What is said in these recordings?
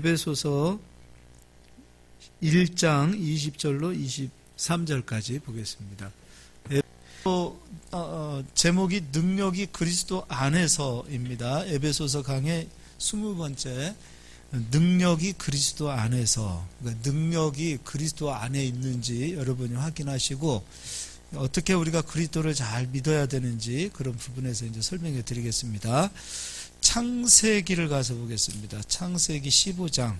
에베소서 1장 20절로 23절까지 보겠습니다. 제목이 능력이 그리스도 안에서입니다. 에베소서 강의 20번째 능력이 그리스도 안에서, 그러니까 능력이 그리스도 안에 있는지 여러분이 확인하시고 어떻게 우리가 그리스도를 잘 믿어야 되는지 그런 부분에서 이제 설명해 드리겠습니다. 창세기를 가서 보겠습니다. 창세기 15장.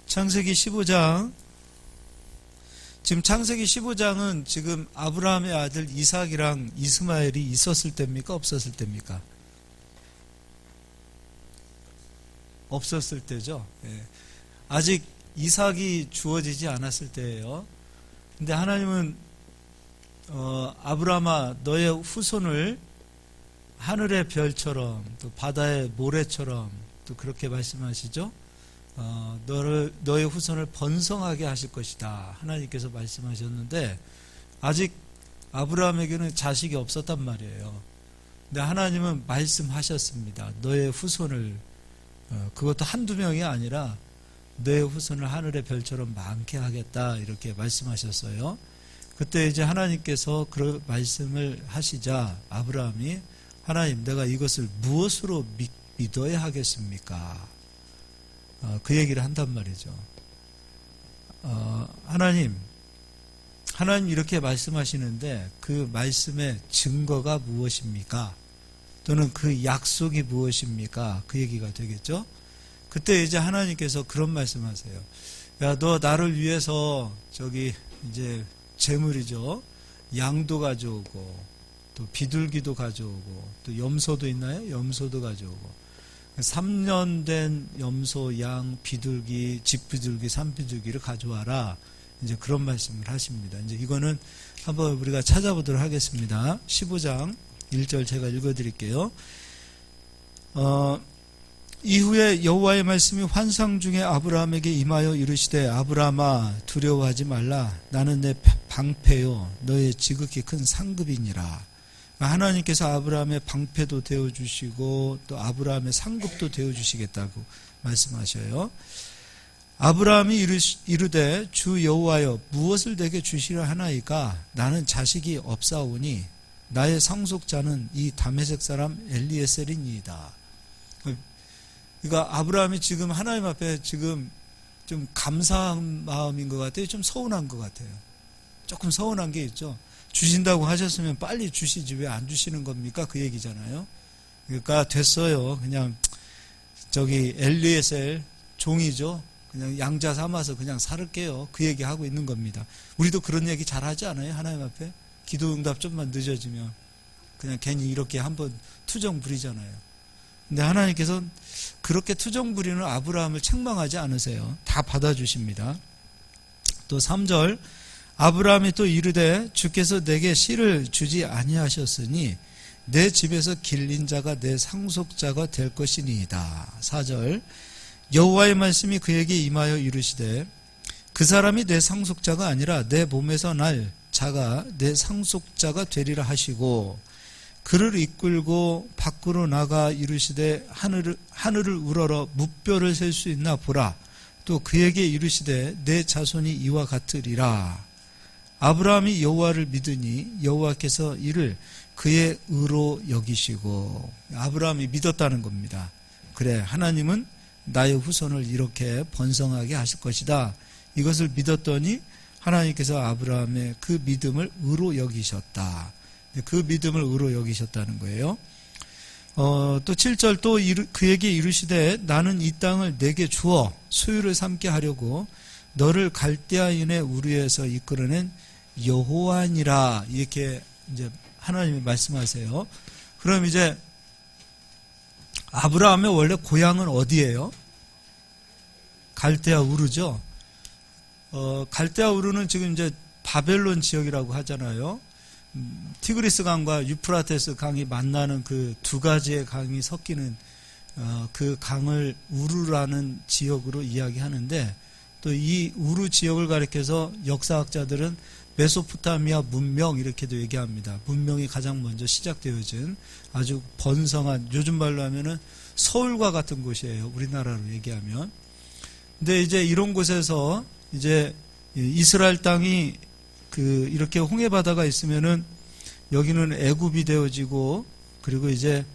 창세기 15장. 지금 창세기 15장은 지금 아브라함의 아들 이삭이랑 이스마엘이 있었을 때입니까? 없었을 때입니까? 없었을 때죠. 예. 아직 이삭이 주어지지 않았을 때예요. 근데 하나님은 아브라함아 너의 후손을 하늘의 별처럼 또 바다의 모래처럼 또 그렇게 말씀하시죠. 너의 후손을 번성하게 하실 것이다. 하나님께서 말씀하셨는데 아직 아브라함에게는 자식이 없었단 말이에요. 근데 하나님은 말씀하셨습니다. 너의 후손을 그것도 한두 명이 아니라 너의 후손을 하늘의 별처럼 많게 하겠다 이렇게 말씀하셨어요. 그때 이제 하나님께서 그런 말씀을 하시자 아브라함이 하나님 내가 이것을 무엇으로 믿어야 하겠습니까? 그 얘기를 한단 말이죠. 하나님 이렇게 말씀하시는데 그 말씀의 증거가 무엇입니까? 또는 그 약속이 무엇입니까? 그 얘기가 되겠죠. 그때 이제 하나님께서 그런 말씀하세요. 야, 너 나를 위해서 저기 이제 제물이죠. 양도 가져오고 또 비둘기도 가져오고 또 염소도 있나요? 염소도 가져오고 3년 된 염소, 양, 비둘기, 집비둘기, 산비둘기를 가져와라. 이제 그런 말씀을 하십니다. 이제 이거는 한번 우리가 찾아보도록 하겠습니다. 15장 1절 제가 읽어드릴게요. 이후에 여호와의 말씀이 환상 중에 아브라함에게 임하여 이르시되 아브라함아 두려워하지 말라. 나는 내 방패요 너의 지극히 큰 상급이니라. 하나님께서 아브라함의 방패도 되어주시고 또 아브라함의 상급도 되어주시겠다고 말씀하셔요. 아브라함이 이르되 주 여호와여 무엇을 내게 주시려 하나이까? 나는 자식이 없사오니 나의 상속자는 이 다메섹 사람 엘리에셀이니이다. 그러니까 아브라함이 지금 하나님 앞에 지금 좀 감사한 마음인 것 같아요. 좀 서운한 것 같아요. 조금 서운한 게 있죠. 주신다고 하셨으면 빨리 주시지 왜 안 주시는 겁니까? 그 얘기잖아요. 그러니까 됐어요. 그냥 저기 엘리에셀 종이죠. 그냥 양자 삼아서 그냥 살을게요. 그 얘기하고 있는 겁니다. 우리도 그런 얘기 잘 하지 않아요? 하나님 앞에? 기도 응답 좀만 늦어지면 그냥 괜히 이렇게 한번 투정 부리잖아요. 근데 하나님께서 그렇게 투정 부리는 아브라함을 책망하지 않으세요. 다 받아주십니다. 또 3절 아브라함이 또 이르되 주께서 내게 씨를 주지 아니하셨으니 내 집에서 길린 자가 내 상속자가 될 것이니이다. 4절 여호와의 말씀이 그에게 임하여 이르시되 그 사람이 내 상속자가 아니라 내 몸에서 날 자가 내 상속자가 되리라 하시고 그를 이끌고 밖으로 나가 이르시되 하늘을 우러러 무뼈를 셀 수 있나 보라. 또 그에게 이르시되 내 자손이 이와 같으리라. 아브라함이 여호와를 믿으니 여호와께서 이를 그의 의로 여기시고 아브라함이 믿었다는 겁니다. 그래 하나님은 나의 후손을 이렇게 번성하게 하실 것이다. 이것을 믿었더니 하나님께서 아브라함의 그 믿음을 의로 여기셨다. 그 믿음을 의로 여기셨다는 거예요. 또 7절 또 그에게 이르시되 나는 이 땅을 내게 주어 소유를 삼게 하려고 너를 갈대아인의 우르에서 이끌어낸 여호와니라. 이렇게 이제 하나님이 말씀하세요. 그럼 이제 아브라함의 원래 고향은 어디예요? 갈대아 우르죠. 갈대아 우르는 지금 이제 바벨론 지역이라고 하잖아요. 티그리스 강과 유프라테스 강이 만나는 그 두 가지의 강이 섞이는 그 강을 우르라는 지역으로 이야기하는데 또 이 우르 지역을 가리켜서 역사학자들은 메소포타미아 문명 이렇게도 얘기합니다. 문명이 가장 먼저 시작되어진 아주 번성한, 요즘 말로 하면은 서울과 같은 곳이에요. 우리나라로 얘기하면. 근데 이제 이런 곳에서 이제 이스라엘 땅이 이렇게 홍해 바다가 있으면은 여기는 애굽이 되어지고, 그리고 이제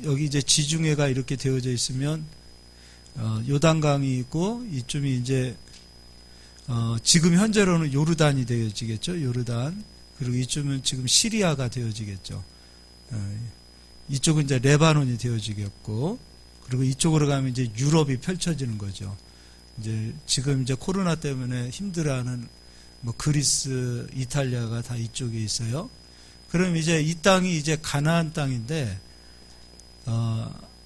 여기 이제 지중해가 이렇게 되어져 있으면 요단강이 있고, 이쯤이 이제 지금 현재로는 요르단이 되어지겠죠. 요르단. 그리고 이쯤은 지금 시리아가 되어지겠죠. 이쪽은 이제 레바논이 되어지겠고, 그리고 이쪽으로 가면 이제 유럽이 펼쳐지는 거죠. 이제 지금 이제 코로나 때문에 힘들어하는 뭐 그리스, 이탈리아가 다 이쪽에 있어요. 그럼 이제 이 땅이 이제 가나안 땅인데,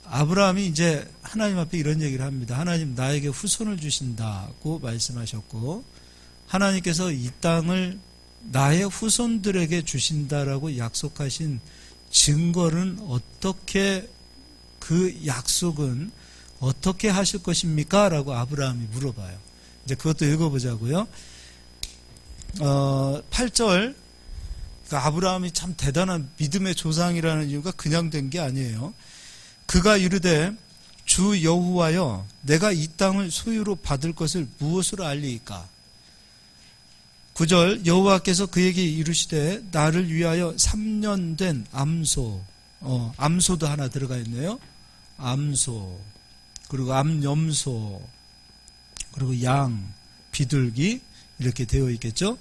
아브라함이 이제 하나님 앞에 이런 얘기를 합니다. 하나님 나에게 후손을 주신다고 말씀하셨고, 하나님께서 이 땅을 나의 후손들에게 주신다라고 약속하신 증거는 어떻게, 그 약속은 어떻게 하실 것입니까? 라고 아브라함이 물어봐요. 이제 그것도 읽어보자고요. 8절. 그러니까 아브라함이 참 대단한 믿음의 조상이라는 이유가 그냥 된 게 아니에요. 그가 이르되 주 여호와여 내가 이 땅을 소유로 받을 것을 무엇으로 알리이까? 9절. 여호와께서 그에게 이르시되 나를 위하여 3년 된 암소, 암소도 하나 들어가 있네요. 암소, 그리고 암염소, 그리고 양, 비둘기 이렇게 되어 있겠죠.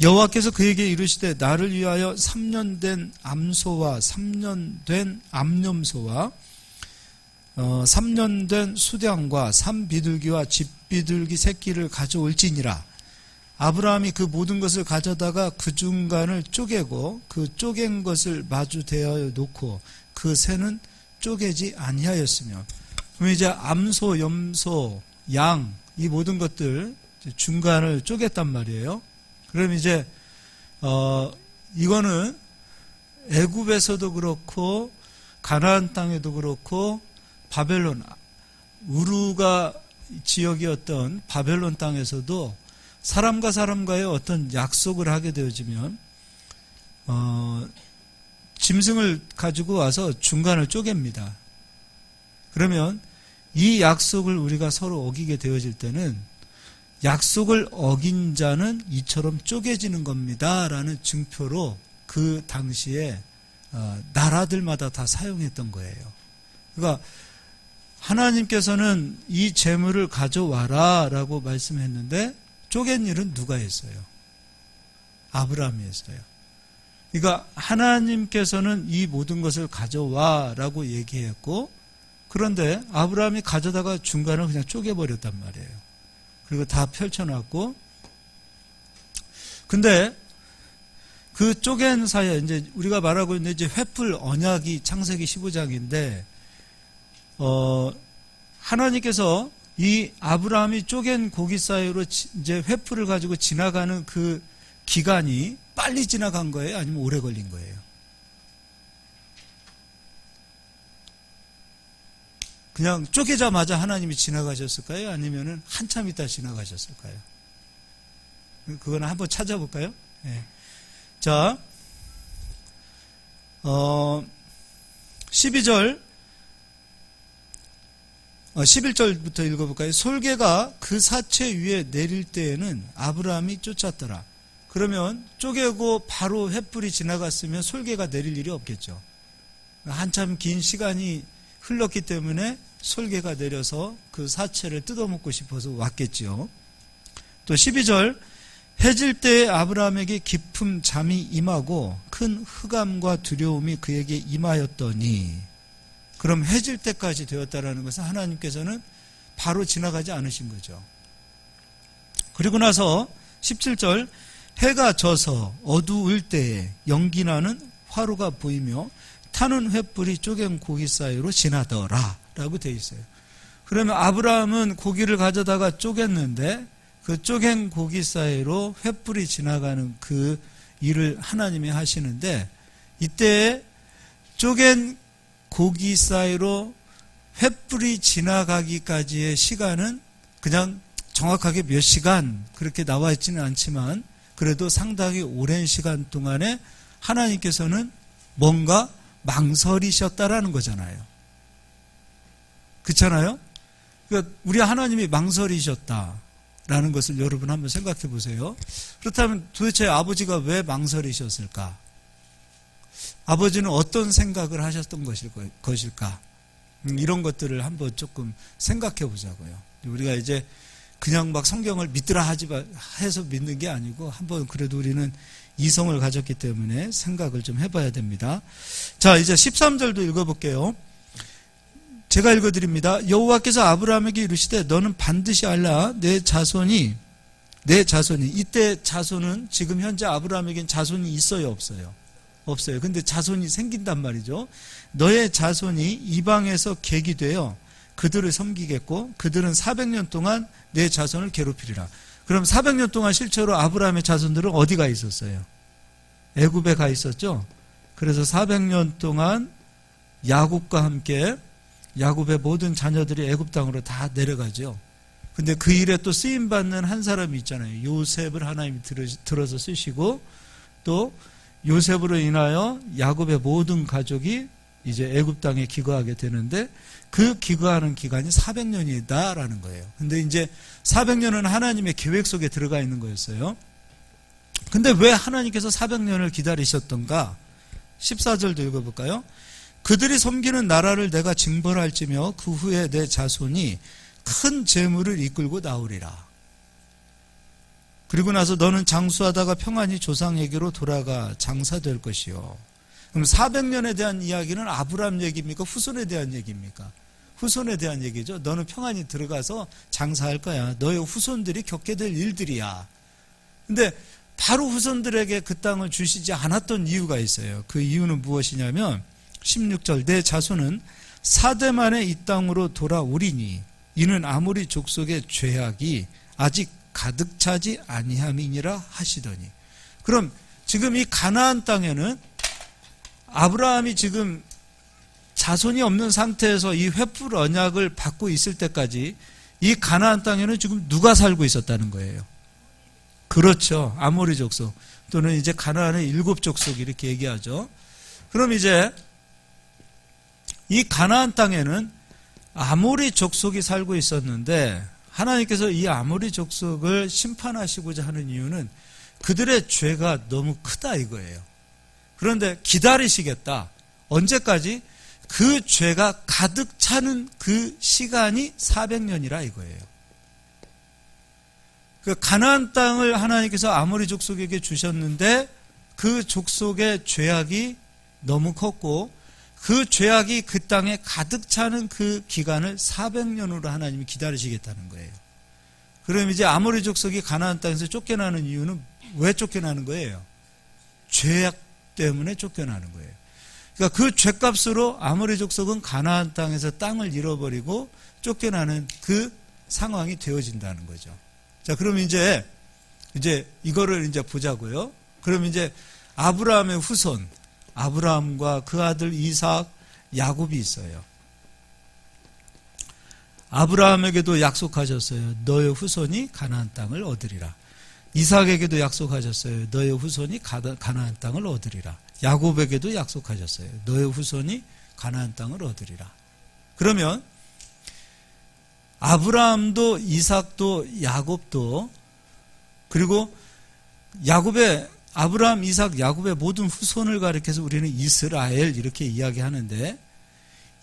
여호와께서 그에게 이르시되 나를 위하여 3년 된 암소와 3년 된 암염소와 3년 된 수량과 산비둘기와 집비둘기 새끼를 가져올지니라. 아브라함이 그 모든 것을 가져다가 그 중간을 쪼개고 그 쪼갠 것을 마주 대하여 놓고 그 새는 쪼개지 아니하였으며. 그럼 이제 암소, 염소, 양 이 모든 것들 중간을 쪼갰단 말이에요. 그럼 이제 이거는 애굽에서도 그렇고 가나안 땅에도 그렇고 바벨론, 우루가 지역이었던 바벨론 땅에서도 사람과 사람과의 어떤 약속을 하게 되어지면 짐승을 가지고 와서 중간을 쪼갭니다. 그러면 이 약속을 우리가 서로 어기게 되어질 때는 약속을 어긴 자는 이처럼 쪼개지는 겁니다 라는 증표로 그 당시에 나라들마다 다 사용했던 거예요. 그러니까 하나님께서는 이 재물을 가져와라 라고 말씀했는데 쪼갠 일은 누가 했어요? 아브라함이 했어요. 그러니까 하나님께서는 이 모든 것을 가져와 라고 얘기했고, 그런데 아브라함이 가져다가 중간을 그냥 쪼개버렸단 말이에요. 그리고 다 펼쳐놨고, 근데 그 쪼갠 사이에 이제 우리가 말하고 있는 이제 횃불 언약이 창세기 15장인데, 하나님께서 이 아브라함이 쪼갠 고기 사이로 이제 횃불을 가지고 지나가는 그 기간이 빨리 지나간 거예요? 아니면 오래 걸린 거예요? 그냥 쪼개자마자 하나님이 지나가셨을까요? 아니면 한참 있다 지나가셨을까요? 그거는 한번 찾아볼까요? 네. 자, 11절부터 읽어볼까요? 솔개가 그 사체 위에 내릴 때에는 아브라함이 쫓았더라. 그러면 쪼개고 바로 횃불이 지나갔으면 솔개가 내릴 일이 없겠죠. 한참 긴 시간이 흘렀기 때문에 솔개가 내려서 그 사체를 뜯어먹고 싶어서 왔겠죠. 또 12절. 해질 때에 아브라함에게 깊은 잠이 임하고 큰 흑암과 두려움이 그에게 임하였더니, 그럼 해질 때까지 되었다라는 것은 하나님께서는 바로 지나가지 않으신 거죠. 그리고 나서 17절. 해가 져서 어두울 때에 연기나는 화로가 보이며 타는 횃불이 쪼갠 고기 사이로 지나더라 라고 되어 있어요. 그러면 아브라함은 고기를 가져다가 쪼갰는데 그 쪼갠 고기 사이로 횃불이 지나가는 그 일을 하나님이 하시는데, 이때 쪼갠 고기 사이로 횃불이 지나가기까지의 시간은 그냥 정확하게 몇 시간 그렇게 나와 있지는 않지만 그래도 상당히 오랜 시간 동안에 하나님께서는 뭔가 망설이셨다라는 거잖아요. 그렇잖아요? 그러니까 우리 하나님이 망설이셨다라는 것을 여러분 한번 생각해 보세요. 그렇다면 도대체 아버지가 왜 망설이셨을까? 아버지는 어떤 생각을 하셨던 것일까? 이런 것들을 한번 조금 생각해 보자고요. 우리가 이제 그냥 막 성경을 믿으라 해서 믿는 게 아니고 한번 그래도 우리는 이성을 가졌기 때문에 생각을 좀 해봐야 됩니다. 자, 이제 13절도 읽어볼게요. 제가 읽어드립니다. 여호와께서 아브라함에게 이르시되 너는 반드시 알라 내 자손이 이때 자손은 지금 현재 아브라함에겐 자손이 있어요 없어요? 없어요. 근데 자손이 생긴단 말이죠. 너의 자손이 이방에서 객이 되어 그들을 섬기겠고 그들은 400년 동안 내 자손을 괴롭히리라. 그럼 400년 동안 실제로 아브라함의 자손들은 어디가 있었어요? 애굽에 가 있었죠. 그래서 400년 동안 야곱과 함께 야곱의 모든 자녀들이 애굽 땅으로 다 내려가죠. 근데 그 일에 또 쓰임받는 한 사람이 있잖아요. 요셉을 하나님이 들어서 쓰시고 또 요셉으로 인하여 야곱의 모든 가족이 이제 애굽 땅에 기거하게 되는데 그 기거하는 기간이 400년이다라는 거예요. 근데 이제 400년은 하나님의 계획 속에 들어가 있는 거였어요. 근데 왜 하나님께서 400년을 기다리셨던가? 14절도 읽어볼까요? 그들이 섬기는 나라를 내가 징벌할지며 그 후에 내 자손이 큰 재물을 이끌고 나오리라. 그리고 나서 너는 장수하다가 평안히 조상에게로 돌아가 장사될 것이요. 그럼 400년에 대한 이야기는 아브라함 얘기입니까? 후손에 대한 얘기입니까? 후손에 대한 얘기죠. 너는 평안히 들어가서 장사할 거야. 너의 후손들이 겪게 될 일들이야. 근데 바로 후손들에게 그 땅을 주시지 않았던 이유가 있어요. 그 이유는 무엇이냐면 16절 내 자손은 4대 만에 이 땅으로 돌아오리니 이는 아모리 족속의 죄악이 아직 가득 차지 아니함이니라 하시더니. 그럼 지금 이 가나안 땅에는 아브라함이 지금 자손이 없는 상태에서 이 횃불 언약을 받고 있을 때까지 이 가나안 땅에는 지금 누가 살고 있었다는 거예요? 그렇죠. 아모리 족속 또는 이제 가나안의 7족속이 이렇게 얘기하죠. 그럼 이제 이 가나안 땅에는 아모리 족속이 살고 있었는데 하나님께서 이 아모리 족속을 심판하시고자 하는 이유는 그들의 죄가 너무 크다 이거예요. 그런데 기다리시겠다. 언제까지? 그 죄가 가득 차는 그 시간이 400년이라 이거예요. 그 가나안 땅을 하나님께서 아모리 족속에게 주셨는데 그 족속의 죄악이 너무 컸고 그 죄악이 그 땅에 가득 차는 그 기간을 400년으로 하나님이 기다리시겠다는 거예요. 그럼 이제 아모리 족속이 가나안 땅에서 쫓겨나는 이유는 왜 쫓겨나는 거예요? 죄악 때문에 쫓겨나는 거예요. 그러니까 그 죄값으로 아모리 족속은 가나안 땅에서 땅을 잃어버리고 쫓겨나는 그 상황이 되어진다는 거죠. 자, 그럼 이제 이거를 이제 보자고요. 그럼 이제 아브라함의 후손, 아브라함과 그 아들 이삭, 야곱이 있어요. 아브라함에게도 약속하셨어요. 너의 후손이 가나안 땅을 얻으리라. 이삭에게도 약속하셨어요. 너의 후손이 가나안 땅을 얻으리라. 야곱에게도 약속하셨어요. 너의 후손이 가나안 땅을 얻으리라. 그러면 아브라함도 이삭도 야곱도 그리고 아브라함, 이삭, 야곱의 모든 후손을 가리켜서 우리는 이스라엘 이렇게 이야기하는데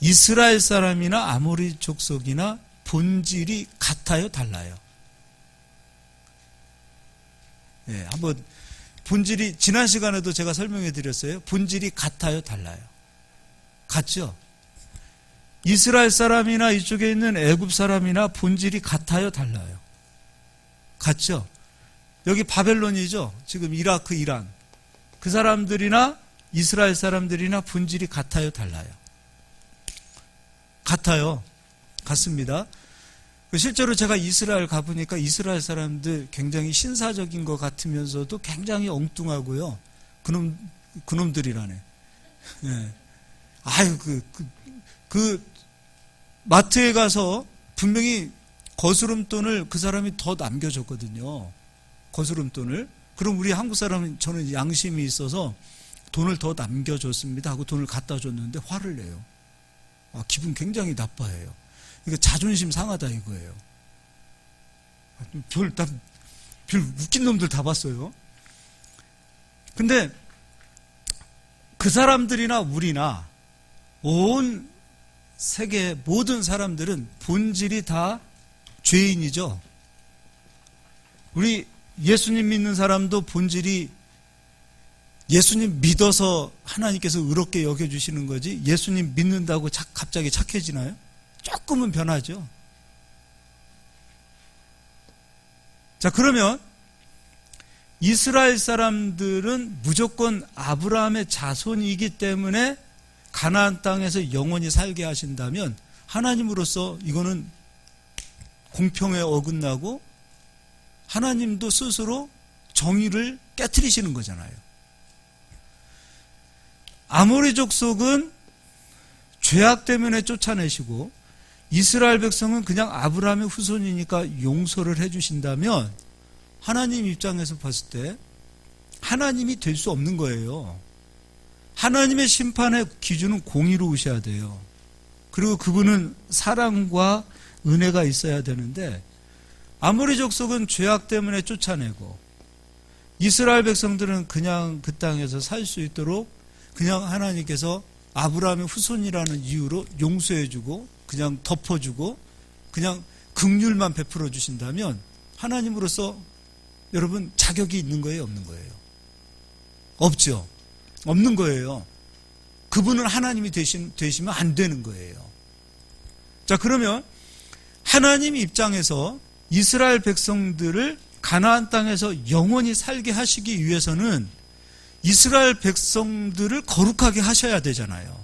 이스라엘 사람이나 아모리 족속이나 본질이 같아요, 달라요? 네, 한번 본질이 지난 시간에도 제가 설명해 드렸어요. 본질이 같아요, 달라요? 같죠? 이스라엘 사람이나 이쪽에 있는 애굽 사람이나 본질이 같아요, 달라요? 같죠? 여기 바벨론이죠. 지금 이라크, 이란. 그 사람들이나 이스라엘 사람들이나 본질이 같아요, 달라요? 같아요. 같습니다. 실제로 제가 이스라엘 가보니까 이스라엘 사람들 굉장히 신사적인 것 같으면서도 굉장히 엉뚱하고요. 그놈들이라네. 네. 아유, 마트에 가서 분명히 거스름돈을 그 사람이 더 남겨줬거든요. 거스름돈을. 그럼 우리 한국 사람은 저는 양심이 있어서 돈을 더 남겨줬습니다 하고 돈을 갖다 줬는데 화를 내요. 기분 굉장히 나빠해요. 이거 자존심 상하다 이거예요. 별 웃긴 놈들 다 봤어요. 근데 그 사람들이나 우리나 온 세계 모든 사람들은 본질이 다 죄인이죠. 우리 예수님 믿는 사람도 본질이 예수님 믿어서 하나님께서 의롭게 여겨주시는 거지, 예수님 믿는다고 갑자기 착해지나요? 조금은 변하죠. 자, 그러면 이스라엘 사람들은 무조건 아브라함의 자손이기 때문에 가나안 땅에서 영원히 살게 하신다면 하나님으로서 이거는 공평에 어긋나고 하나님도 스스로 정의를 깨트리시는 거잖아요. 아모리 족속은 죄악 때문에 쫓아내시고 이스라엘 백성은 그냥 아브라함의 후손이니까 용서를 해주신다면 하나님 입장에서 봤을 때 하나님이 될 수 없는 거예요. 하나님의 심판의 기준은 공의로우셔야 돼요. 그리고 그분은 사랑과 은혜가 있어야 되는데 아모리 족속은 죄악 때문에 쫓아내고 이스라엘 백성들은 그냥 그 땅에서 살 수 있도록 그냥 하나님께서 아브라함의 후손이라는 이유로 용서해주고 그냥 덮어주고 그냥 긍휼만 베풀어 주신다면 하나님으로서 여러분 자격이 있는 거예요, 없는 거예요? 없죠. 없는 거예요. 그분은 하나님이 되시면 안 되는 거예요. 자, 그러면 하나님 입장에서 이스라엘 백성들을 가나안 땅에서 영원히 살게 하시기 위해서는 이스라엘 백성들을 거룩하게 하셔야 되잖아요.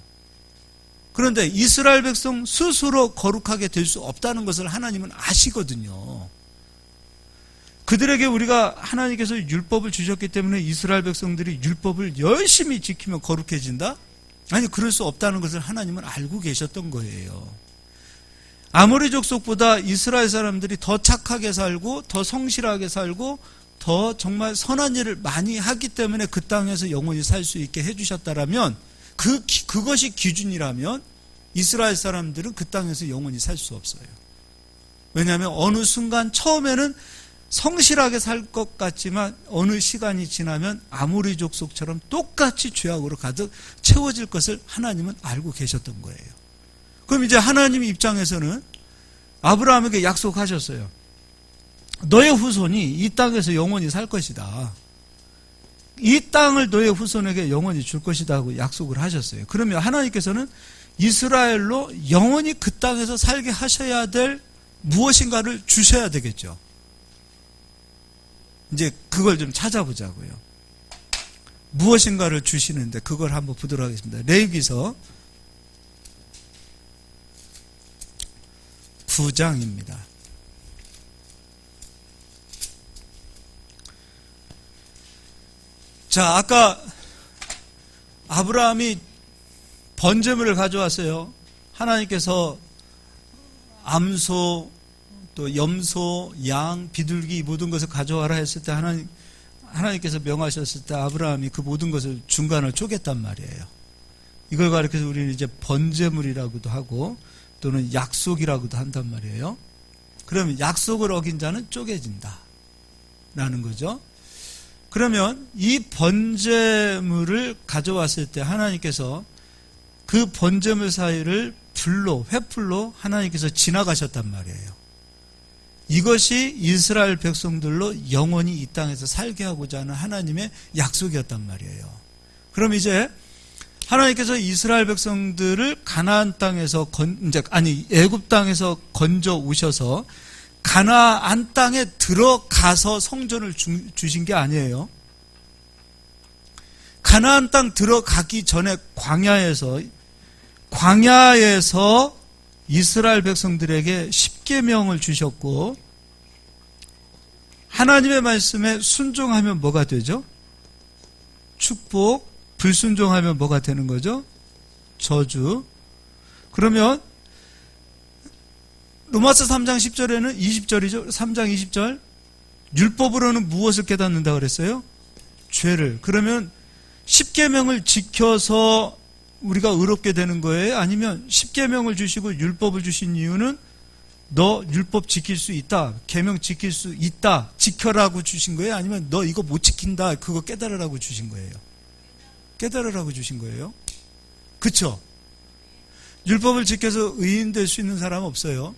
그런데 이스라엘 백성 스스로 거룩하게 될 수 없다는 것을 하나님은 아시거든요. 그들에게 우리가 하나님께서 율법을 주셨기 때문에 이스라엘 백성들이 율법을 열심히 지키면 거룩해진다? 아니, 그럴 수 없다는 것을 하나님은 알고 계셨던 거예요. 아모리 족속보다 이스라엘 사람들이 더 착하게 살고 더 성실하게 살고 더 정말 선한 일을 많이 하기 때문에 그 땅에서 영원히 살 수 있게 해주셨다라면 그것이 기준이라면 이스라엘 사람들은 그 땅에서 영원히 살 수 없어요. 왜냐하면 어느 순간 처음에는 성실하게 살 것 같지만 어느 시간이 지나면 아모리 족속처럼 똑같이 죄악으로 가득 채워질 것을 하나님은 알고 계셨던 거예요. 그럼 이제 하나님 입장에서는 아브라함에게 약속하셨어요. 너의 후손이 이 땅에서 영원히 살 것이다. 이 땅을 너의 후손에게 영원히 줄 것이다 하고 약속을 하셨어요. 그러면 하나님께서는 이스라엘로 영원히 그 땅에서 살게 하셔야 될 무엇인가를 주셔야 되겠죠. 이제 그걸 좀 찾아보자고요. 무엇인가를 주시는데 그걸 한번 보도록 하겠습니다. 레위기서 9장입니다. 자, 아까 아브라함이 번제물을 가져왔어요. 하나님께서 암소, 또 염소, 양, 비둘기 모든 것을 가져와라 했을 때 하나님께서 명하셨을 때 아브라함이 그 모든 것을 중간을 쪼갰단 말이에요. 이걸 가리켜서 우리는 이제 번제물이라고도 하고 또는 약속이라고도 한단 말이에요. 그러면 약속을 어긴 자는 쪼개진다 라는 거죠. 그러면 이 번제물을 가져왔을 때 하나님께서 그 번제물 사이를 횃불로 하나님께서 지나가셨단 말이에요. 이것이 이스라엘 백성들로 영원히 이 땅에서 살게 하고자 하는 하나님의 약속이었단 말이에요. 그럼 이제 하나님께서 이스라엘 백성들을 가나안 땅에서 애굽 땅에서 건져 오셔서 가나안 땅에 들어가서 성전을 주신 게 아니에요. 가나안 땅 들어가기 전에 광야에서 이스라엘 백성들에게 십계명을 주셨고 하나님의 말씀에 순종하면 뭐가 되죠? 축복. 불순종하면 뭐가 되는 거죠? 저주. 그러면 로마서 3장 10절에는 20절이죠. 3장 20절 율법으로는 무엇을 깨닫는다 그랬어요? 죄를. 그러면 십계명을 지켜서 우리가 의롭게 되는 거예요? 아니면 십계명을 주시고 율법을 주신 이유는 너 율법 지킬 수 있다, 계명 지킬 수 있다, 지켜라고 주신 거예요? 아니면 너 이거 못 지킨다, 그거 깨달으라고 주신 거예요? 깨달으라고 주신 거예요? 그쵸? 율법을 지켜서 의인 될 수 있는 사람은 없어요.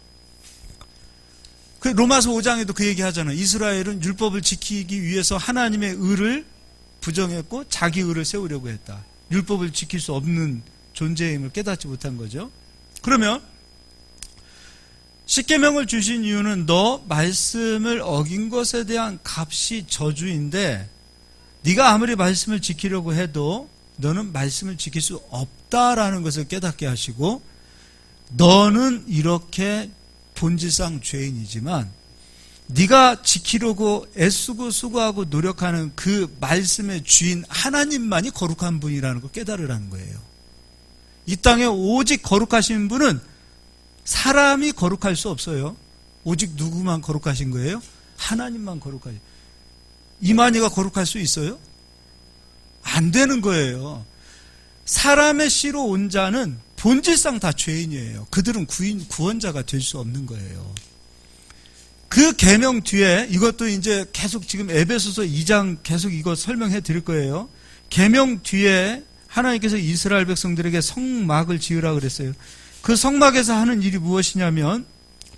그 로마서 5장에도 그 얘기 하잖아요. 이스라엘은 율법을 지키기 위해서 하나님의 의를 부정했고 자기 의를 세우려고 했다. 율법을 지킬 수 없는 존재임을 깨닫지 못한 거죠. 그러면 십계명을 주신 이유는 너 말씀을 어긴 것에 대한 값이 저주인데 네가 아무리 말씀을 지키려고 해도 너는 말씀을 지킬 수 없다라는 것을 깨닫게 하시고 너는 이렇게 본질상 죄인이지만 네가 지키려고 애쓰고 수고하고 노력하는 그 말씀의 주인 하나님만이 거룩한 분이라는 걸 깨달으라는 거예요. 이 땅에 오직 거룩하신 분은 사람이 거룩할 수 없어요. 오직 누구만 거룩하신 거예요? 하나님만 거룩하신. 이만희가 거룩할 수 있어요? 안 되는 거예요. 사람의 씨로 온 자는 본질상 다 죄인이에요. 그들은 구원자가 될 수 없는 거예요. 그 계명 뒤에 이것도 이제 계속 지금 에베소서 2장 계속 이거 설명해 드릴 거예요. 계명 뒤에 하나님께서 이스라엘 백성들에게 성막을 지으라 그랬어요. 그 성막에서 하는 일이 무엇이냐면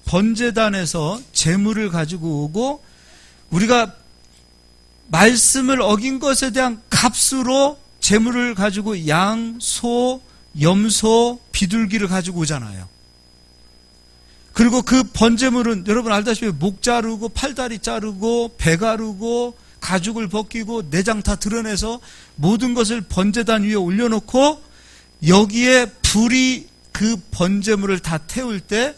번제단에서 제물을 가지고 오고 우리가 말씀을 어긴 것에 대한 값으로 제물을 가지고 양, 소, 염소, 비둘기를 가지고 오잖아요. 그리고 그 번제물은 여러분 알다시피 목 자르고 팔다리 자르고 배 가르고 가죽을 벗기고 내장 다 드러내서 모든 것을 번제단 위에 올려놓고 여기에 불이 그 번제물을 다 태울 때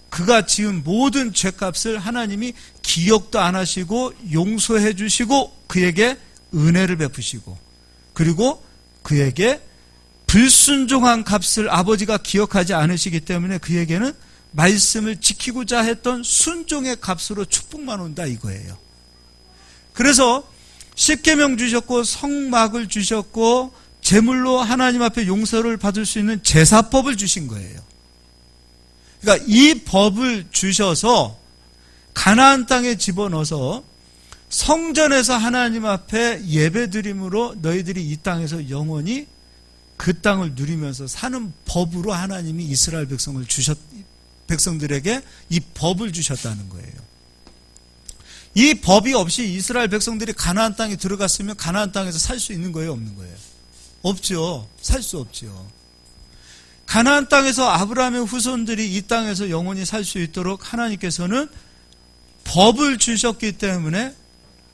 그가 지은 모든 죄값을 하나님이 기억도 안 하시고 용서해 주시고 그에게 은혜를 베푸시고 그리고 그에게 불순종한 값을 아버지가 기억하지 않으시기 때문에 그에게는 말씀을 지키고자 했던 순종의 값으로 축복만 온다 이거예요. 그래서 십계명 주셨고 성막을 주셨고 제물로 하나님 앞에 용서를 받을 수 있는 제사법을 주신 거예요. 그러니까 이 법을 주셔서 가나안 땅에 집어넣어서 성전에서 하나님 앞에 예배드림으로 너희들이 이 땅에서 영원히 그 땅을 누리면서 사는 법으로 하나님이 이스라엘 백성들에게 이 법을 주셨다는 거예요. 이 법이 없이 이스라엘 백성들이 가나안 땅에 들어갔으면 가나안 땅에서 살 수 있는 거예요, 없는 거예요? 없죠. 살 수 없죠. 가나안 땅에서 아브라함의 후손들이 이 땅에서 영원히 살 수 있도록 하나님께서는 법을 주셨기 때문에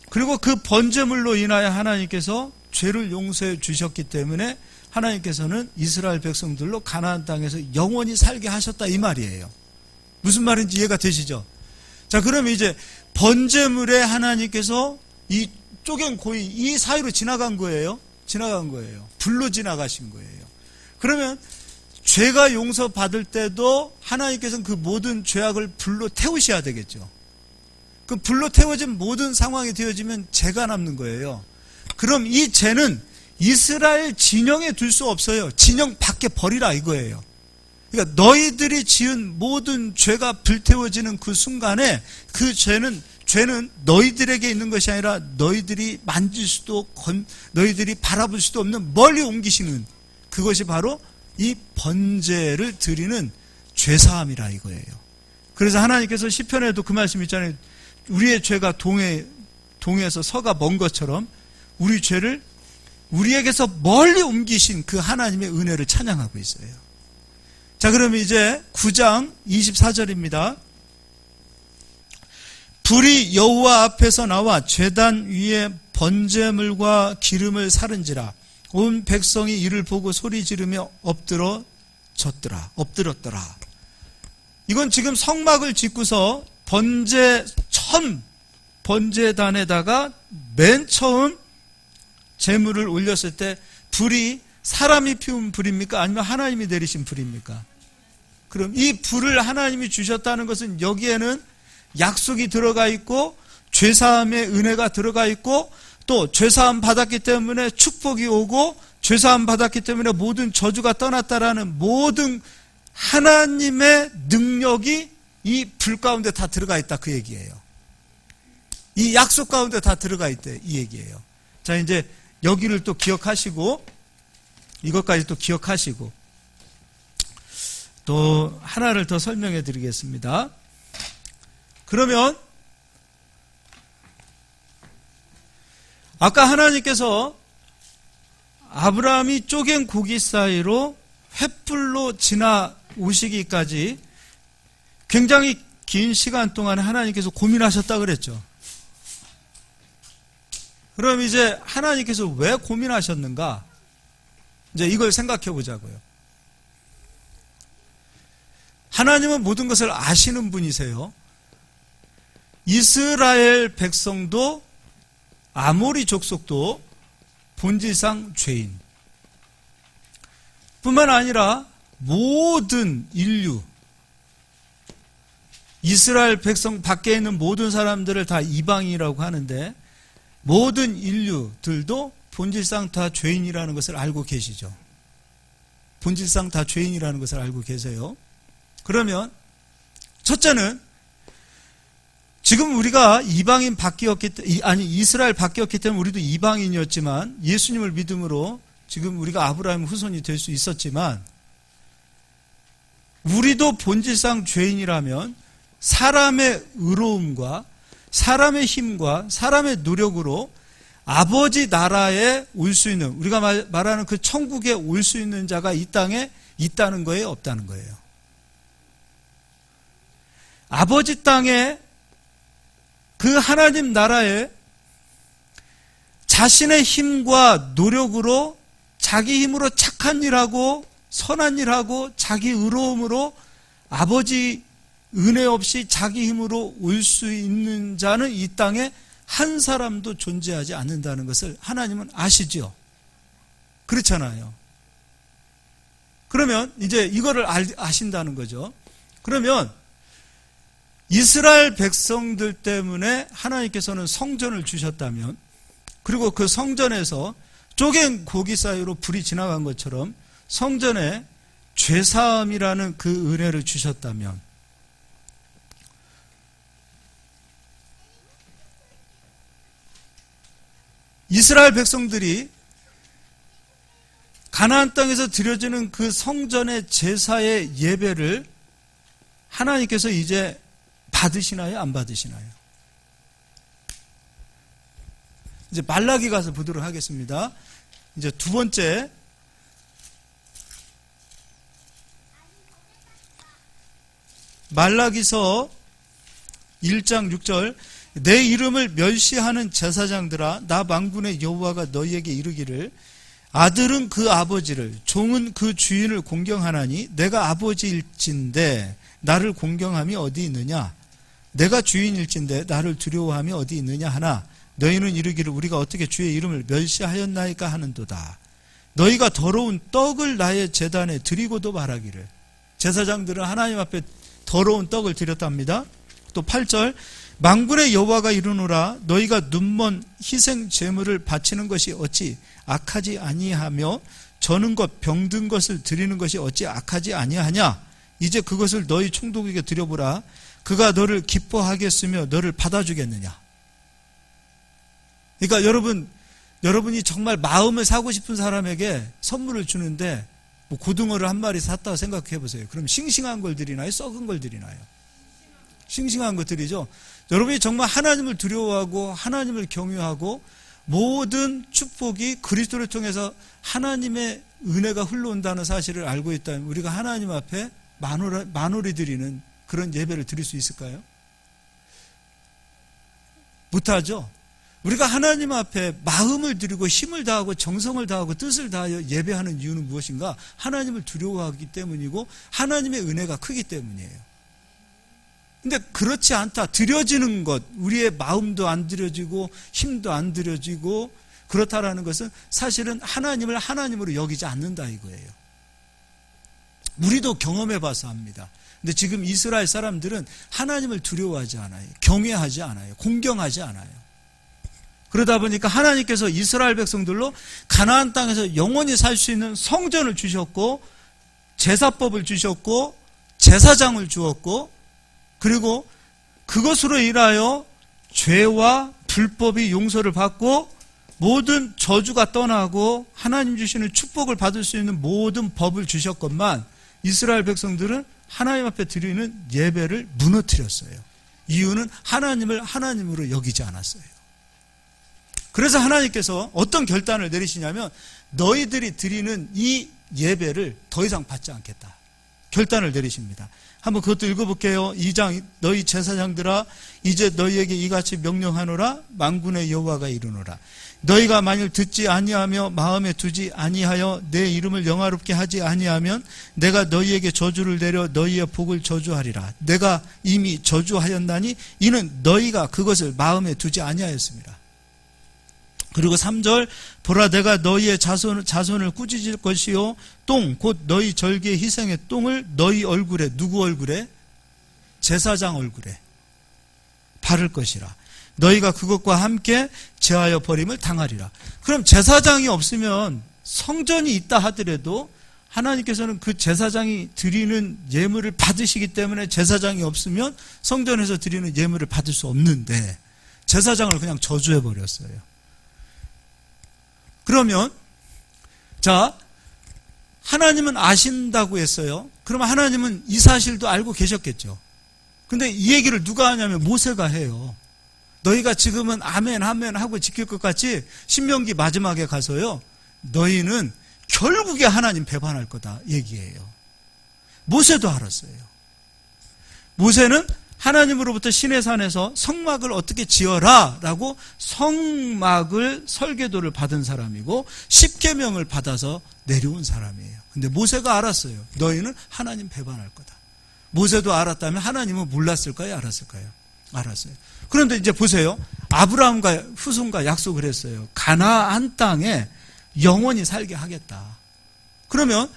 그리고 그 번제물로 인하여 하나님께서 죄를 용서해 주셨기 때문에 하나님께서는 이스라엘 백성들로 가나안 땅에서 영원히 살게 하셨다 이 말이에요. 무슨 말인지 이해가 되시죠? 자, 그럼 이제 번제물에 하나님께서 이 쪼갠 고이 이 사이로 지나간 거예요. 지나간 거예요. 불로 지나가신 거예요. 그러면 죄가 용서받을 때도 하나님께서는 그 모든 죄악을 불로 태우셔야 되겠죠. 그 불로 태워진 모든 상황이 되어지면 죄가 남는 거예요. 그럼 이 죄는 이스라엘 진영에 둘 수 없어요. 진영 밖에 버리라 이거예요. 그러니까 너희들이 지은 모든 죄가 불태워지는 그 순간에 그 죄는 너희들에게 있는 것이 아니라 너희들이 만질 수도 너희들이 바라볼 수도 없는 멀리 옮기시는 그것이 바로 이 번제를 드리는 죄사함이라 이거예요. 그래서 하나님께서 시편에도 그 말씀 있잖아요. 우리의 죄가 동에서 서가 먼 것처럼 우리 죄를 우리에게서 멀리 옮기신 그 하나님의 은혜를 찬양하고 있어요. 자, 그러면 이제 9장 24절입니다. 불이 여호와 앞에서 나와 제단 위에 번제물과 기름을 사른지라 온 백성이 이를 보고 소리 지르며 엎드렸더라. 이건 지금 성막을 짓고서 번제단에다가 맨 처음 제물을 올렸을 때 불이 사람이 피운 불입니까? 아니면 하나님이 내리신 불입니까? 그럼 이 불을 하나님이 주셨다는 것은 여기에는 약속이 들어가 있고 죄사함의 은혜가 들어가 있고, 또 죄사함 받았기 때문에 축복이 오고, 죄사함 받았기 때문에 모든 저주가 떠났다라는 모든 하나님의 능력이 이 불 가운데 다 들어가 있다, 그 얘기예요. 이 약속 가운데 다 들어가 있대, 이 얘기예요. 자, 이제 여기를 또 기억하시고, 이것까지 또 기억하시고, 또 하나를 더 설명해 드리겠습니다. 그러면 아까 하나님께서 아브라함이 쪼갠 고기 사이로 횃불로 지나오시기까지 굉장히 긴 시간 동안 하나님께서 고민하셨다 그랬죠. 그럼 이제 하나님께서 왜 고민하셨는가? 이제 이걸 생각해 보자고요. 하나님은 모든 것을 아시는 분이세요. 이스라엘 백성도 아모리 족속도 본질상 죄인. 뿐만 아니라 모든 인류, 이스라엘 백성 밖에 있는 모든 사람들을 다 이방인이라고 하는데 모든 인류들도 본질상 다 죄인이라는 것을 알고 계시죠. 본질상 다 죄인이라는 것을 알고 계세요. 그러면 첫째는 지금 우리가 이방인 밖이었기 때문에, 아니 이스라엘 밖이었기 때문에 우리도 이방인이었지만 예수님을 믿음으로 지금 우리가 아브라함 후손이 될 수 있었지만 우리도 본질상 죄인이라면 사람의 의로움과 사람의 힘과 사람의 노력으로 아버지 나라에 올 수 있는, 우리가 말하는 그 천국에 올 수 있는 자가 이 땅에 있다는 거예요, 없다는 거예요? 아버지 땅에 그 하나님 나라에 자신의 힘과 노력으로 자기 힘으로 착한 일하고 선한 일하고 자기 의로움으로 아버지 은혜 없이 자기 힘으로 올 수 있는 자는 이 땅에 한 사람도 존재하지 않는다는 것을 하나님은 아시죠? 그렇잖아요. 그러면 이제 이거를 아신다는 거죠. 그러면 이스라엘 백성들 때문에 하나님께서는 성전을 주셨다면, 그리고 그 성전에서 쪼갠 고기 사이로 불이 지나간 것처럼 성전에 죄사함이라는 그 은혜를 주셨다면, 이스라엘 백성들이 가나안 땅에서 드려지는 그 성전의 제사의 예배를 하나님께서 이제 받으시나요? 안 받으시나요? 이제 말라기 가서 보도록 하겠습니다. 이제 두 번째, 말라기서 1장 6절, 내 이름을 멸시하는 제사장들아, 나 만군의 여호와가 너희에게 이르기를, 아들은 그 아버지를, 종은 그 주인을 공경하나니 내가 아버지일진데 나를 공경함이 어디 있느냐? 내가 주인일진데 나를 두려워함이 어디 있느냐 하나, 너희는 이르기를 우리가 어떻게 주의 이름을 멸시하였나이까 하는도다. 너희가 더러운 떡을 나의 제단에 드리고도 말하기를. 제사장들은 하나님 앞에 더러운 떡을 드렸답니다. 또 8절, 만군의 여호와가 이르노라, 너희가 눈먼 희생 제물을 바치는 것이 어찌 악하지 아니하며 저는 것 병든 것을 드리는 것이 어찌 악하지 아니하냐? 이제 그것을 너희 총독에게 드려보라. 그가 너를 기뻐하겠으며 너를 받아주겠느냐? 그러니까 여러분이 정말 마음을 사고 싶은 사람에게 선물을 주는데 뭐 고등어를 한 마리 샀다고 생각해 보세요. 그럼 싱싱한 걸 드리나요? 썩은 걸 드리나요? 싱싱한 것 드리죠. 여러분이 정말 하나님을 두려워하고 하나님을 경외하고 모든 축복이 그리스도를 통해서 하나님의 은혜가 흘러온다는 사실을 알고 있다면 우리가 하나님 앞에 만홀히 드리는 그런 예배를 드릴 수 있을까요? 못하죠. 우리가 하나님 앞에 마음을 드리고 힘을 다하고 정성을 다하고 뜻을 다하여 예배하는 이유는 무엇인가? 하나님을 두려워하기 때문이고 하나님의 은혜가 크기 때문이에요. 근데 그렇지 않다. 드려지는 것, 우리의 마음도 안 드려지고 힘도 안 드려지고 그렇다라는 것은 사실은 하나님을 하나님으로 여기지 않는다 이거예요. 우리도 경험해 봐서 합니다. 근데 지금 이스라엘 사람들은 하나님을 두려워하지 않아요. 경외하지 않아요. 공경하지 않아요. 그러다 보니까 하나님께서 이스라엘 백성들로 가나안 땅에서 영원히 살 수 있는 성전을 주셨고, 제사법을 주셨고, 제사장을 주었고, 그리고 그것으로 인하여 죄와 불법이 용서를 받고 모든 저주가 떠나고 하나님 주시는 축복을 받을 수 있는 모든 법을 주셨건만, 이스라엘 백성들은 하나님 앞에 드리는 예배를 무너뜨렸어요. 이유는 하나님을 하나님으로 여기지 않았어요. 그래서 하나님께서 어떤 결단을 내리시냐면, 너희들이 드리는 이 예배를 더 이상 받지 않겠다 결단을 내리십니다. 한번 그것도 읽어볼게요. 2장, 너희 제사장들아, 이제 너희에게 이같이 명령하노라. 만군의 여호와가 이르노라. 너희가 만일 듣지 아니하며 마음에 두지 아니하여 내 이름을 영화롭게 하지 아니하면 내가 너희에게 저주를 내려 너희의 복을 저주하리라. 내가 이미 저주하였나니 이는 너희가 그것을 마음에 두지 아니하였습니다. 그리고 3절, 보라 내가 너희의 자손을 꾸짖을 것이요 똥 곧 너희 절기의 희생의 똥을 너희 얼굴에, 누구 얼굴에? 제사장 얼굴에 바를 것이라. 너희가 그것과 함께 제하여 버림을 당하리라. 그럼 제사장이 없으면 성전이 있다 하더라도 하나님께서는 그 제사장이 드리는 예물을 받으시기 때문에 제사장이 없으면 성전에서 드리는 예물을 받을 수 없는데 제사장을 그냥 저주해 버렸어요. 그러면 자, 하나님은 아신다고 했어요. 그러면 하나님은 이 사실도 알고 계셨겠죠. 근데 이 얘기를 누가 하냐면 모세가 해요. 너희가 지금은 아멘 아멘 하고 지킬 것 같이 신명기 마지막에 가서요, 너희는 결국에 하나님 배반할 거다 얘기해요. 모세도 알았어요. 모세는 하나님으로부터 시내산에서 성막을 어떻게 지어라 라고 성막을 설계도를 받은 사람이고 10계명을 받아서 내려온 사람이에요. 근데 모세가 알았어요. 너희는 하나님 배반할 거다. 모세도 알았다면 하나님은 몰랐을까요? 알았을까요? 알았어요. 그런데 이제 보세요. 아브라함과 후손과 약속을 했어요. 가나안 땅에 영원히 살게 하겠다. 그러면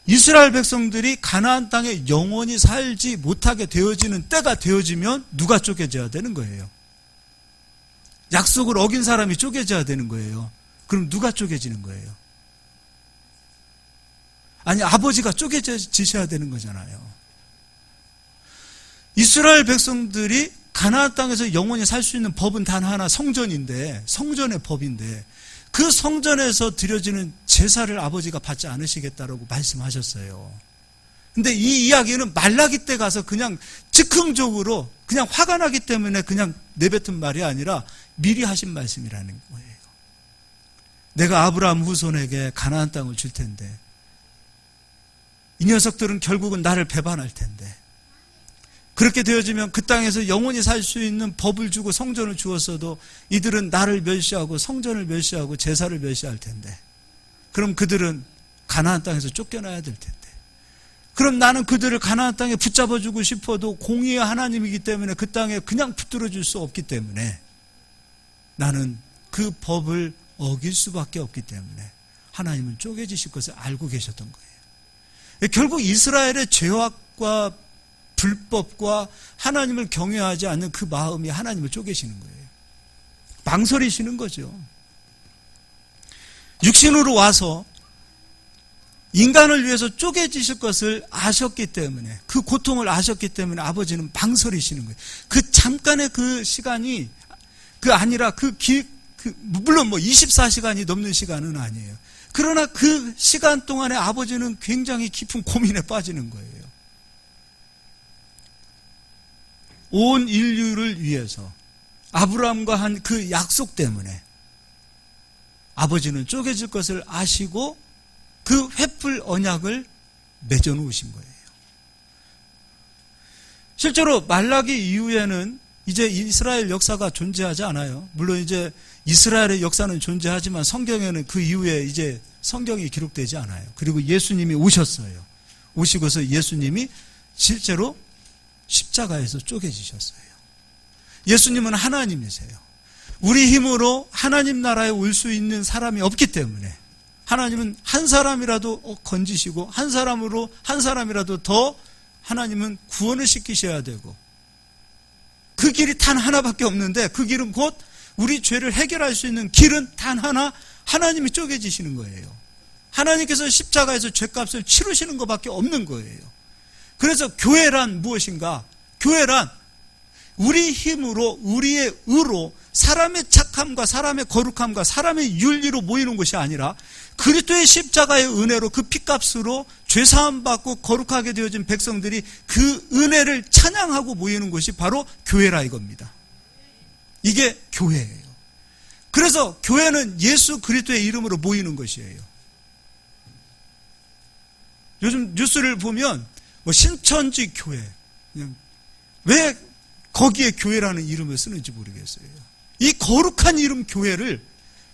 이스라엘 백성들이 가나안 땅에 영원히 살지 못하게 되어지는 때가 되어지면 누가 쪼개져야 되는 거예요? 약속을 어긴 사람이 쪼개져야 되는 거예요. 그럼 누가 쪼개지는 거예요? 아니, 아버지가 쪼개지셔야 되는 거잖아요. 이스라엘 백성들이 가나안 땅에서 영원히 살 수 있는 법은 단 하나, 성전인데, 성전의 법인데 그 성전에서 드려지는 제사를 아버지가 받지 않으시겠다라고 말씀하셨어요. 근데 이 이야기는 말라기 때 가서 그냥 즉흥적으로 그냥 화가 나기 때문에 그냥 내뱉은 말이 아니라 미리 하신 말씀이라는 거예요. 내가 아브라함 후손에게 가나안 땅을 줄 텐데 이 녀석들은 결국은 나를 배반할 텐데 그렇게 되어지면 그 땅에서 영원히 살 수 있는 법을 주고 성전을 주었어도 이들은 나를 멸시하고 성전을 멸시하고 제사를 멸시할 텐데 그럼 그들은 가나안 땅에서 쫓겨나야 될 텐데 그럼 나는 그들을 가나안 땅에 붙잡아주고 싶어도 공의의 하나님이기 때문에 그 땅에 그냥 붙들어줄 수 없기 때문에 나는 그 법을 어길 수밖에 없기 때문에 하나님은 쪼개지실 것을 알고 계셨던 거예요. 결국 이스라엘의 죄악과 불법과 하나님을 경외하지 않는 그 마음이 하나님을 쪼개시는 거예요. 망설이시는 거죠. 육신으로 와서 인간을 위해서 쪼개지실 것을 아셨기 때문에 그 고통을 아셨기 때문에 아버지는 망설이시는 거예요. 그 잠깐의 그 시간이 아니라 물론 24시간이 넘는 시간은 아니에요. 그러나 그 시간 동안에 아버지는 굉장히 깊은 고민에 빠지는 거예요. 온 인류를 위해서 아브라함과 한 그 약속 때문에 아버지는 쪼개질 것을 아시고 그 횃불 언약을 맺어 놓으신 거예요. 실제로 말라기 이후에는 이제 이스라엘 역사가 존재하지 않아요. 물론 이제 이스라엘의 역사는 존재하지만 성경에는 그 이후에 이제 성경이 기록되지 않아요. 그리고 예수님이 오셨어요. 오시고서 예수님이 실제로 십자가에서 쪼개지셨어요. 예수님은 하나님이세요. 우리 힘으로 하나님 나라에 올 수 있는 사람이 없기 때문에 하나님은 한 사람이라도 건지시고 한 사람이라도 더 하나님은 구원을 시키셔야 되고, 그 길이 단 하나밖에 없는데 그 길은 곧 우리 죄를 해결할 수 있는 길은 단 하나, 하나님이 쪼개지시는 거예요. 하나님께서 십자가에서 죄값을 치르시는 것밖에 없는 거예요. 그래서 교회란 무엇인가? 교회란 우리 힘으로, 우리의 의로, 사람의 착함과 사람의 거룩함과 사람의 윤리로 모이는 것이 아니라 그리스도의 십자가의 은혜로, 그 피값으로 죄사함 받고 거룩하게 되어진 백성들이 그 은혜를 찬양하고 모이는 것이 바로 교회라 이겁니다. 이게 교회예요. 그래서 교회는 예수 그리스도의 이름으로 모이는 것이에요. 요즘 뉴스를 보면 신천지 교회, 그냥 왜 거기에 교회라는 이름을 쓰는지 모르겠어요. 이 거룩한 이름 교회를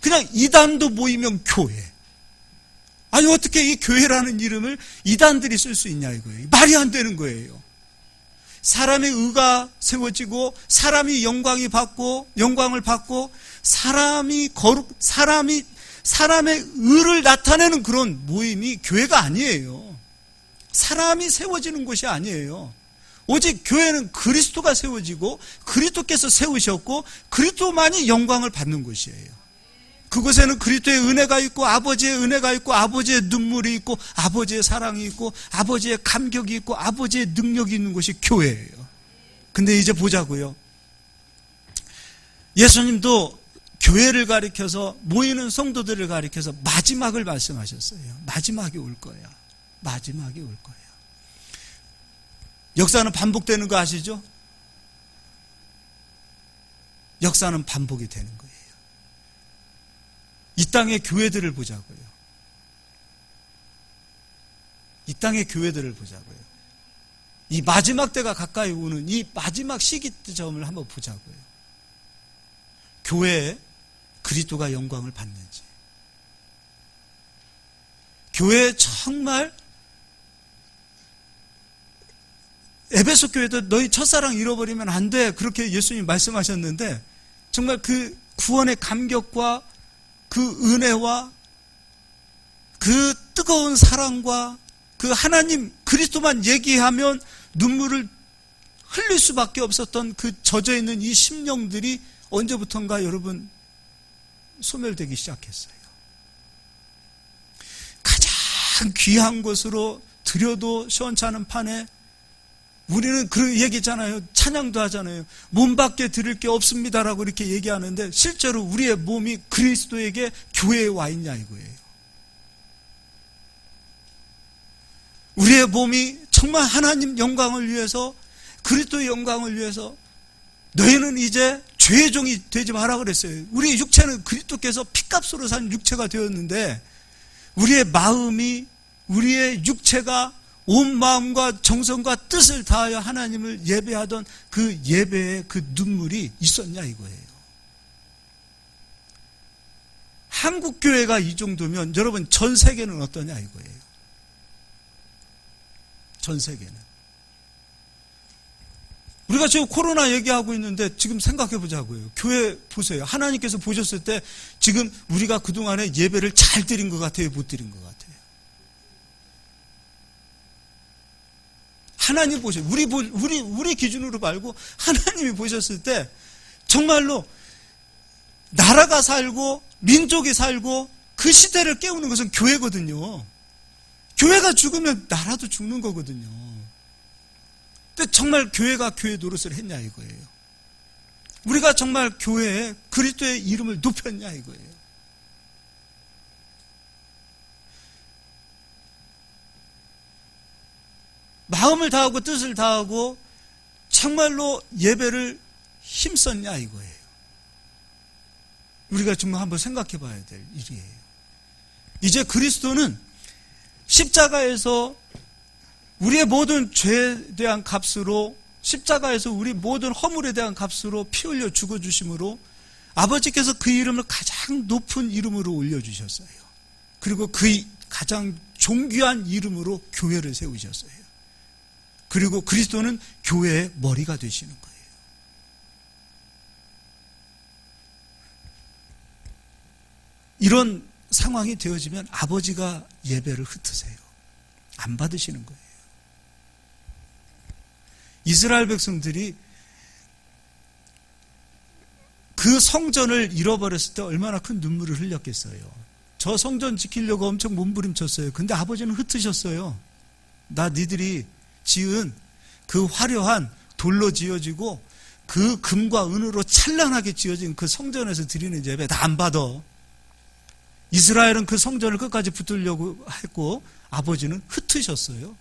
그냥 이단도 모이면 교회. 아니 어떻게 이 교회라는 이름을 이단들이 쓸 수 있냐 이거예요. 말이 안 되는 거예요. 사람의 의가 세워지고 사람이 영광을 받고 사람이 사람의 의를 나타내는 그런 모임이 교회가 아니에요. 사람이 세워지는 것이 아니에요. 오직 교회는 그리스도가 세워지고 그리스도께서 세우셨고 그리스도만이 영광을 받는 곳이에요. 그곳에는 그리스도의 은혜가 있고 아버지의 은혜가 있고 아버지의 눈물이 있고 아버지의 사랑이 있고 아버지의 감격이 있고 아버지의 능력이 있는 곳이 교회예요. 근데 이제 보자고요. 예수님도 교회를 가리켜서, 모이는 성도들을 가리켜서 마지막을 말씀하셨어요. 마지막이 올 거야. 마지막이 올 거예요. 역사는 반복되는 거 아시죠? 역사는 반복이 되는 거예요. 이 땅의 교회들을 보자고요. 이 땅의 교회들을 보자고요. 이 마지막 때가 가까이 오는 이 마지막 시기점을 한번 보자고요. 교회에 그리스도가 영광을 받는지, 교회에 정말 에베소 교회도 너희 첫사랑 잃어버리면 안 돼, 그렇게 예수님이 말씀하셨는데 정말 그 구원의 감격과 그 은혜와 그 뜨거운 사랑과 그 하나님 그리스도만 얘기하면 눈물을 흘릴 수밖에 없었던 그 젖어있는 이 심령들이 언제부턴가 여러분 소멸되기 시작했어요. 가장 귀한 것으로 드려도 시원찮은 판에 우리는 그 얘기잖아요. 찬양도 하잖아요. 몸밖에 드릴 게 없습니다라고 이렇게 얘기하는데 실제로 우리의 몸이 그리스도에게 교회에 와 있냐 이거예요. 우리의 몸이 정말 하나님 영광을 위해서, 그리스도의 영광을 위해서 너희는 이제 죄의 종이 되지 마라 그랬어요. 우리의 육체는 그리스도께서 피값으로 산 육체가 되었는데 우리의 마음이, 우리의 육체가 온 마음과 정성과 뜻을 다하여 하나님을 예배하던 그 예배의 그 눈물이 있었냐 이거예요. 한국 교회가 이 정도면 여러분 전 세계는 어떠냐 이거예요. 전 세계는. 우리가 지금 코로나 얘기하고 있는데 지금 생각해 보자고요. 교회 보세요. 하나님께서 보셨을 때 지금 우리가 그동안에 예배를 잘 드린 것 같아요, 못 드린 것 같아요? 하나님 보셔. 우리 기준으로 말고 하나님이 보셨을 때 정말로 나라가 살고 민족이 살고 그 시대를 깨우는 것은 교회거든요. 교회가 죽으면 나라도 죽는 거거든요. 근데 정말 교회가 교회 노릇을 했냐 이거예요. 우리가 정말 교회에 그리스도의 이름을 높였냐 이거예요. 마음을 다하고 뜻을 다하고 정말로 예배를 힘썼냐 이거예요. 우리가 정말 한번 생각해 봐야 될 일이에요. 이제 그리스도는 십자가에서 우리의 모든 죄에 대한 값으로, 십자가에서 우리 모든 허물에 대한 값으로 피 흘려 죽어주심으로 아버지께서 그 이름을 가장 높은 이름으로 올려주셨어요. 그리고 그 가장 존귀한 이름으로 교회를 세우셨어요. 그리고 그리스도는 교회의 머리가 되시는 거예요. 이런 상황이 되어지면 아버지가 예배를 흩으세요. 안 받으시는 거예요. 이스라엘 백성들이 그 성전을 잃어버렸을 때 얼마나 큰 눈물을 흘렸겠어요. 저 성전 지키려고 엄청 몸부림쳤어요. 근데 아버지는 흩으셨어요. 나 니들이 지은 그 화려한 돌로 지어지고 그 금과 은으로 찬란하게 지어진 그 성전에서 드리는 예배 다 안 받아. 이스라엘은 그 성전을 끝까지 붙들려고 했고 아버지는 흩으셨어요.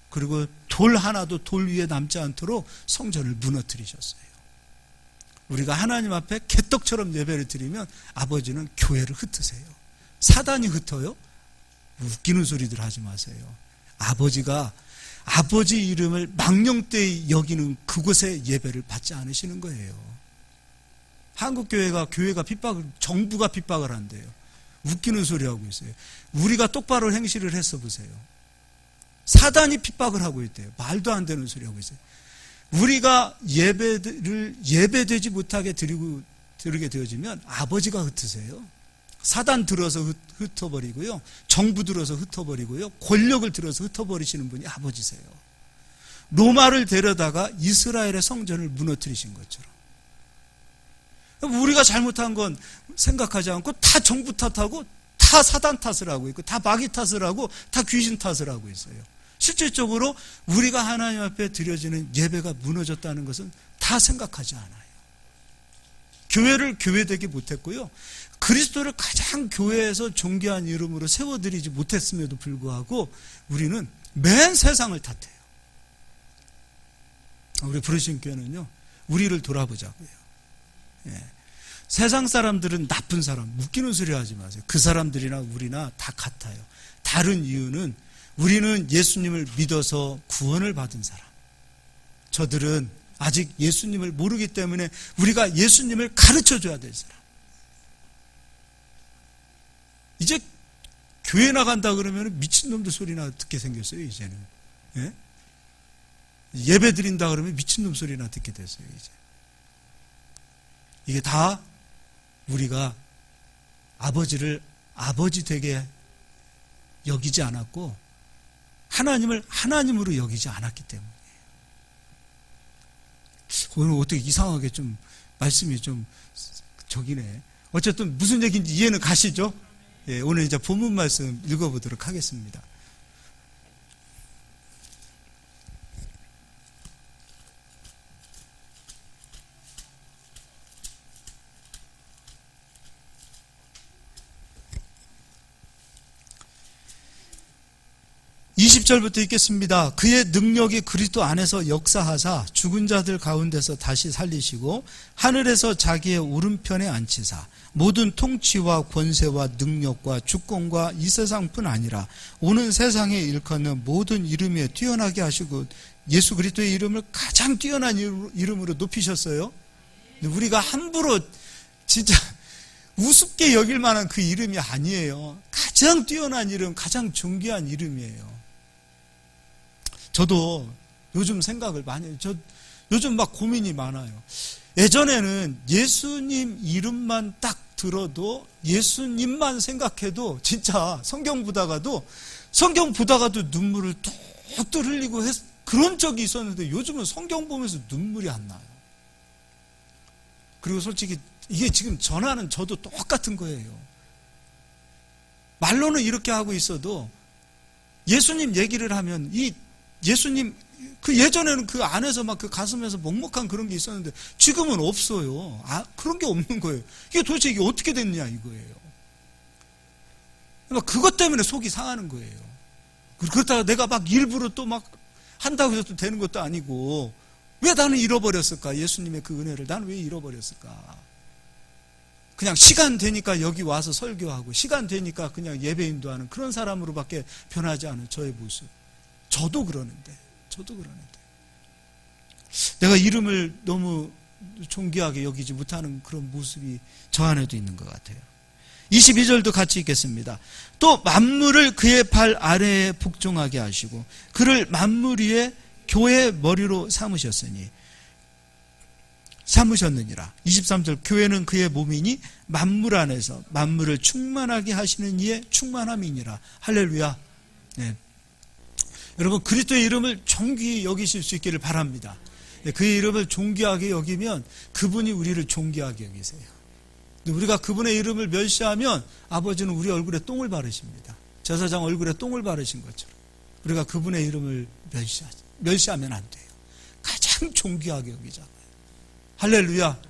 그리고 돌 하나도 돌 위에 남지 않도록 성전을 무너뜨리셨어요. 우리가 하나님 앞에 개떡처럼 예배를 드리면 아버지는 교회를 흩으세요. 사단이 흩어요? 웃기는 소리들 하지 마세요. 아버지가 아버지 이름을 망령되이 여기는 그곳에 예배를 받지 않으시는 거예요. 한국교회가 정부가 핍박을 한대요. 웃기는 소리 하고 있어요. 우리가 똑바로 행실을 했어 보세요. 사단이 핍박을 하고 있대요. 말도 안 되는 소리 하고 있어요. 우리가 예배를 예배되지 못하게 드리게 되어지면 아버지가 흩으세요. 사단 들어서 흩어버리고요. 정부 들어서 흩어버리고요. 권력을 들어서 흩어버리시는 분이 아버지세요. 로마를 데려다가 이스라엘의 성전을 무너뜨리신 것처럼. 우리가 잘못한 건 생각하지 않고 다 정부 탓하고 다 사단 탓을 하고 있고 다 마귀 탓을 하고 다 귀신 탓을 하고 있어요. 실질적으로 우리가 하나님 앞에 드려지는 예배가 무너졌다는 것은 다 생각하지 않아요. 교회를 교회되게 못했고요. 그리스도를 가장 교회에서 존귀한 이름으로 세워드리지 못했음에도 불구하고 우리는 맨 세상을 탓해요. 우리 부르신 교회는요, 우리를 돌아보자고요. 예. 세상 사람들은 나쁜 사람, 웃기는 소리 하지 마세요. 그 사람들이나 우리나 다 같아요. 다른 이유는 우리는 예수님을 믿어서 구원을 받은 사람. 저들은 아직 예수님을 모르기 때문에 우리가 예수님을 가르쳐줘야 될 사람. 이제 교회 나간다 그러면 미친놈들 소리나 듣게 생겼어요, 이제는. 예? 예배 드린다 그러면 미친놈 소리나 듣게 됐어요, 이제. 이게 다 우리가 아버지를 아버지 되게 여기지 않았고 하나님을 하나님으로 여기지 않았기 때문이에요. 오늘 어떻게 이상하게 좀 말씀이 좀 저기네. 어쨌든 무슨 얘기인지 이해는 가시죠? 예, 오늘 이제 본문 말씀 읽어보도록 하겠습니다. 20절부터 읽겠습니다. 그의 능력이 그리스도 안에서 역사하사 죽은 자들 가운데서 다시 살리시고 하늘에서 자기의 오른편에 앉히사 모든 통치와 권세와 능력과 주권과 이 세상뿐 아니라 오는 세상에 일컫는 모든 이름에 뛰어나게 하시고 예수 그리스도의 이름을 가장 뛰어난 이름으로 높이셨어요. 우리가 함부로 진짜 우습게 여길 만한 그 이름이 아니에요. 가장 뛰어난 이름, 가장 존귀한 이름이에요. 저도 요즘 생각을 많이 해요. 요즘 막 고민이 많아요. 예전에는 예수님 이름만 딱 들어도 예수님만 생각해도 진짜 성경 보다가도 눈물을 뚝뚝 흘리고 그런 적이 있었는데 요즘은 성경 보면서 눈물이 안 나요. 그리고 솔직히 이게 지금 전하는 저도 똑같은 거예요. 말로는 이렇게 하고 있어도 예수님 얘기를 하면 이 예수님 그 예전에는 그 안에서 막 그 가슴에서 먹먹한 그런 게 있었는데 지금은 없어요. 그런 게 없는 거예요. 이게 도대체 이게 어떻게 됐냐 이거예요. 그것 때문에 속이 상하는 거예요. 그렇다가 내가 막 일부러 또 막 한다고 해서 또 되는 것도 아니고 왜 나는 잃어버렸을까? 예수님의 그 은혜를 나는 왜 잃어버렸을까? 그냥 시간 되니까 여기 와서 설교하고 시간 되니까 그냥 예배 인도하는 그런 사람으로밖에 변하지 않은 저의 모습. 저도 그러는데 내가 이름을 너무 존귀하게 여기지 못하는 그런 모습이 저 안에도 있는 것 같아요. 22절도 같이 읽겠습니다. 또 만물을 그의 발 아래에 복종하게 하시고 그를 만물 위에 교회의 머리로 삼으셨느니라. 23절 교회는 그의 몸이니 만물 안에서 만물을 충만하게 하시는 이의 충만함이니라. 할렐루야. 네. 여러분 그리스도의 이름을 존귀히 여기실 수 있기를 바랍니다. 그의 이름을 존귀하게 여기면 그분이 우리를 존귀하게 여기세요. 우리가 그분의 이름을 멸시하면 아버지는 우리 얼굴에 똥을 바르십니다. 제사장 얼굴에 똥을 바르신 것처럼 우리가 그분의 이름을 멸시하면 안 돼요. 가장 존귀하게 여기잖아요. 할렐루야.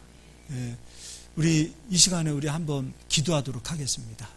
우리 이 시간에 우리 한번 기도하도록 하겠습니다.